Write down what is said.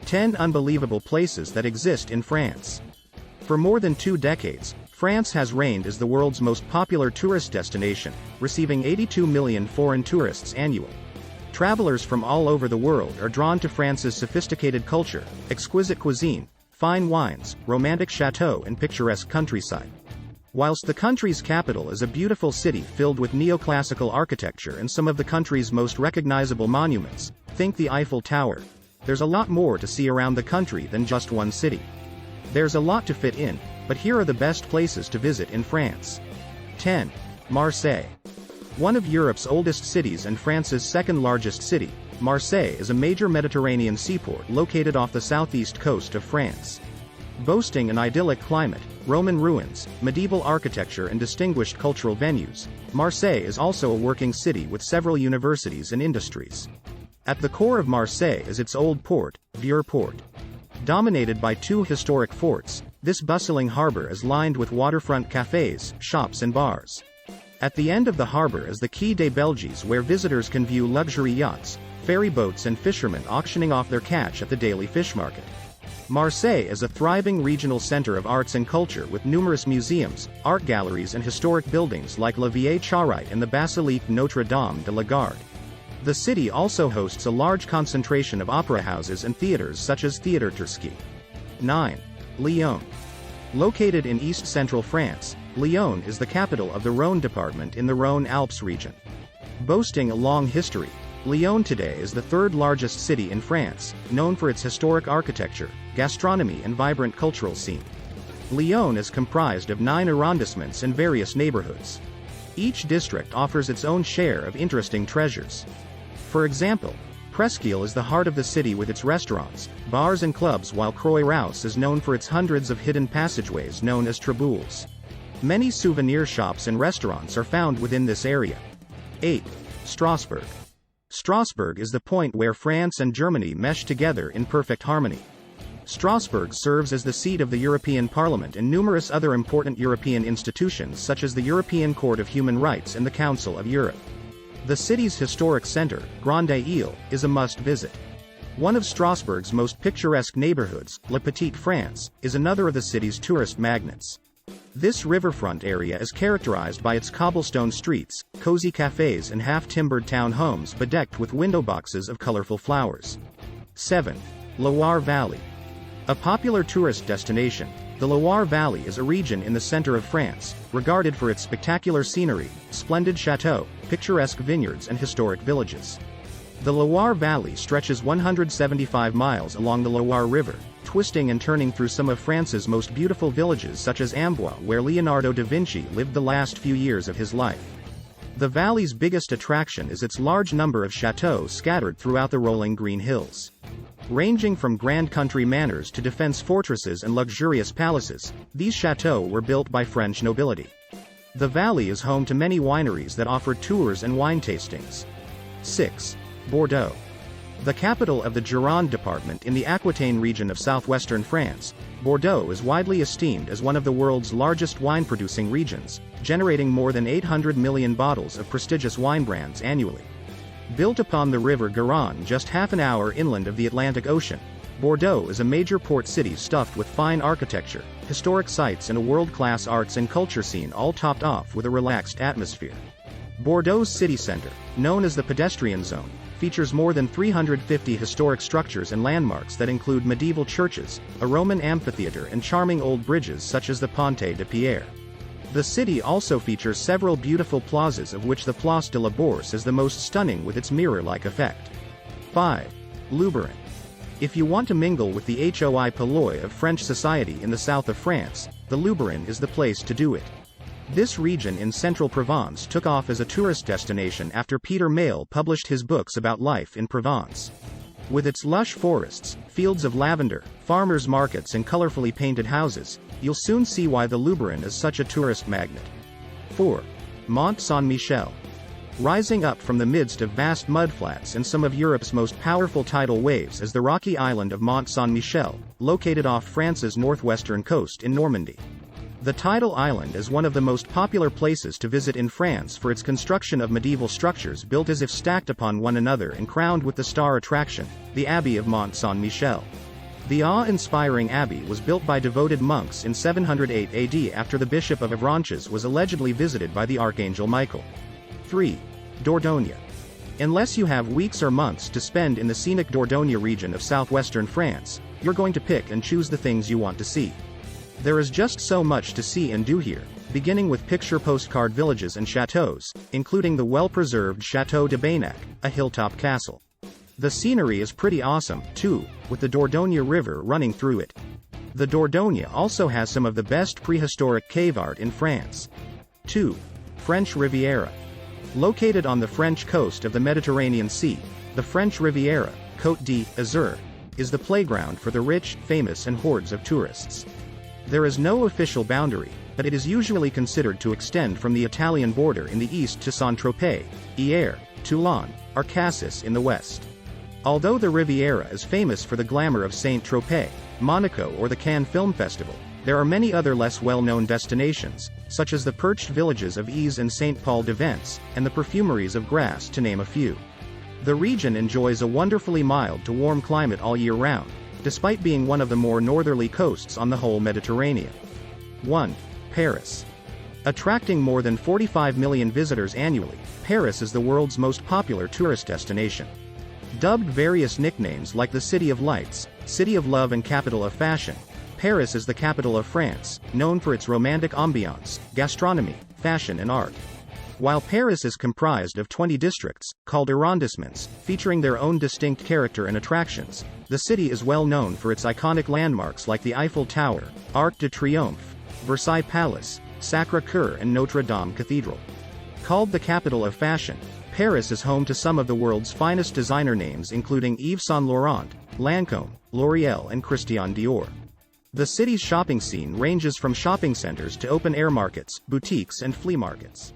10 Unbelievable Places that Exist in France. For more than 2 decades, France has reigned as the world's most popular tourist destination, receiving 82 million foreign tourists annually. Travelers from all over the world are drawn to France's sophisticated culture, exquisite cuisine, fine wines, romantic chateaux and picturesque countryside. Whilst the country's capital is a beautiful city filled with neoclassical architecture and some of the country's most recognizable monuments, think the Eiffel Tower, there's a lot more to see around the country than just one city. There's a lot to fit in, but here are the best places to visit in France. 10. Marseille. One of Europe's oldest cities and France's second largest city, Marseille is a major Mediterranean seaport located off the southeast coast of France. Boasting an idyllic climate, Roman ruins, medieval architecture and distinguished cultural venues, Marseille is also a working city with several universities and industries. At the core of Marseille is its old port, Vieux Port. Dominated by 2 historic forts, this bustling harbor is lined with waterfront cafes, shops and bars. At the end of the harbor is the Quai des Belges, where visitors can view luxury yachts, ferry boats and fishermen auctioning off their catch at the daily fish market. Marseille is a thriving regional center of arts and culture with numerous museums, art galleries and historic buildings like La Vieille Charite and the Basilique Notre-Dame de la Garde. The city also hosts a large concentration of opera houses and theaters such as Théâtre Turski. 9. Lyon. Located in east-central France, Lyon is the capital of the Rhône department in the Rhône-Alpes region. Boasting a long history, Lyon today is the 3rd largest city in France, known for its historic architecture, gastronomy and vibrant cultural scene. Lyon is comprised of 9 arrondissements and various neighborhoods. Each district offers its own share of interesting treasures. For example, Presqu'île is the heart of the city with its restaurants, bars and clubs, while Croix-Rousse is known for its hundreds of hidden passageways known as traboules. Many souvenir shops and restaurants are found within this area. 8. Strasbourg. Strasbourg is the point where France and Germany mesh together in perfect harmony. Strasbourg serves as the seat of the European Parliament and numerous other important European institutions such as the European Court of Human Rights and the Council of Europe. The city's historic center, Grande Ile, is a must-visit. One of Strasbourg's most picturesque neighborhoods, La Petite France, is another of the city's tourist magnets. This riverfront area is characterized by its cobblestone streets, cozy cafes and half-timbered town homes bedecked with window boxes of colorful flowers. 7. Loire Valley. A popular tourist destination, the Loire Valley is a region in the center of France, regarded for its spectacular scenery, splendid chateaux, picturesque vineyards and historic villages. The Loire Valley stretches 175 miles along the Loire River, twisting and turning through some of France's most beautiful villages such as Amboise, where Leonardo da Vinci lived the last few years of his life. The valley's biggest attraction is its large number of chateaux scattered throughout the rolling green hills. Ranging from grand country manors to defense fortresses and luxurious palaces, these chateaux were built by French nobility. The valley is home to many wineries that offer tours and wine tastings. 6. Bordeaux. The capital of the Gironde department in the Aquitaine region of southwestern France, Bordeaux is widely esteemed as one of the world's largest wine-producing regions, generating more than 800 million bottles of prestigious wine brands annually. Built upon the river Garonne just half an hour inland of the Atlantic Ocean, Bordeaux is a major port city stuffed with fine architecture, historic sites and a world-class arts and culture scene, all topped off with a relaxed atmosphere. Bordeaux's city center, known as the pedestrian zone, features more than 350 historic structures and landmarks that include medieval churches, a Roman amphitheater and charming old bridges such as the Ponte de Pierre. The city also features several beautiful plazas, of which the Place de la Bourse is the most stunning with its mirror-like effect. 5. Lubering. If you want to mingle with the hoi polloi of French society in the south of France, the Lubering is the place to do it. This region in central Provence took off as a tourist destination after Peter Mayle published his books about life in Provence. With its lush forests, fields of lavender, farmers' markets and colorfully painted houses, you'll soon see why the Lubering is such a tourist magnet. 4. Mont SaintMichel. Rising up from the midst of vast mudflats and some of Europe's most powerful tidal waves is the rocky island of Mont SaintMichel, located off France's northwestern coast in Normandy. The tidal island is one of the most popular places to visit in France for its construction of medieval structures built as if stacked upon one another and crowned with the star attraction, the Abbey of Mont SaintMichel. The awe-inspiring abbey was built by devoted monks in 708 AD after the bishop of Avranches was allegedly visited by the archangel Michael. 3. Dordogna. Unless you have weeks or months to spend in the scenic Dordogna region of southwestern France, you're going to pick and choose the things you want to see. There is just so much to see and do here, beginning with picture postcard villages and chateaux, including the well-preserved Château de Baynac, a hilltop castle. The scenery is pretty awesome, too, with the Dordogna River running through it. The Dordogna also has some of the best prehistoric cave art in France. 2. French Riviera. Located on the French coast of the Mediterranean Sea, the French Riviera, Côte d'Azur, is the playground for the rich, famous and hordes of tourists. There is no official boundary, but it is usually considered to extend from the Italian border in the east to Saint-Tropez, Hyères, Toulon, or Cassis in the west. Although the Riviera is famous for the glamour of Saint-Tropez, Monaco or the Cannes Film Festival, there are many other less well-known destinations, such as the perched villages of Ise and Saint-Paul-de-Vence, and the perfumeries of Grasse to name a few. The region enjoys a wonderfully mild to warm climate all year round, despite being one of the more northerly coasts on the whole Mediterranean. 1. Paris. Attracting more than 45 million visitors annually, Paris is the world's most popular tourist destination. Dubbed various nicknames like the City of Lights, City of Love and Capital of Fashion, Paris is the capital of France, known for its romantic ambiance, gastronomy, fashion and art. While Paris is comprised of 20 districts, called arrondissements, featuring their own distinct character and attractions, the city is well known for its iconic landmarks like the Eiffel Tower, Arc de Triomphe, Versailles Palace, Sacré-Cœur and Notre Dame Cathedral. Called the capital of fashion, Paris is home to some of the world's finest designer names including Yves Saint Laurent, Lancôme, L'Oréal and Christian Dior. The city's shopping scene ranges from shopping centers to open-air markets, boutiques and flea markets.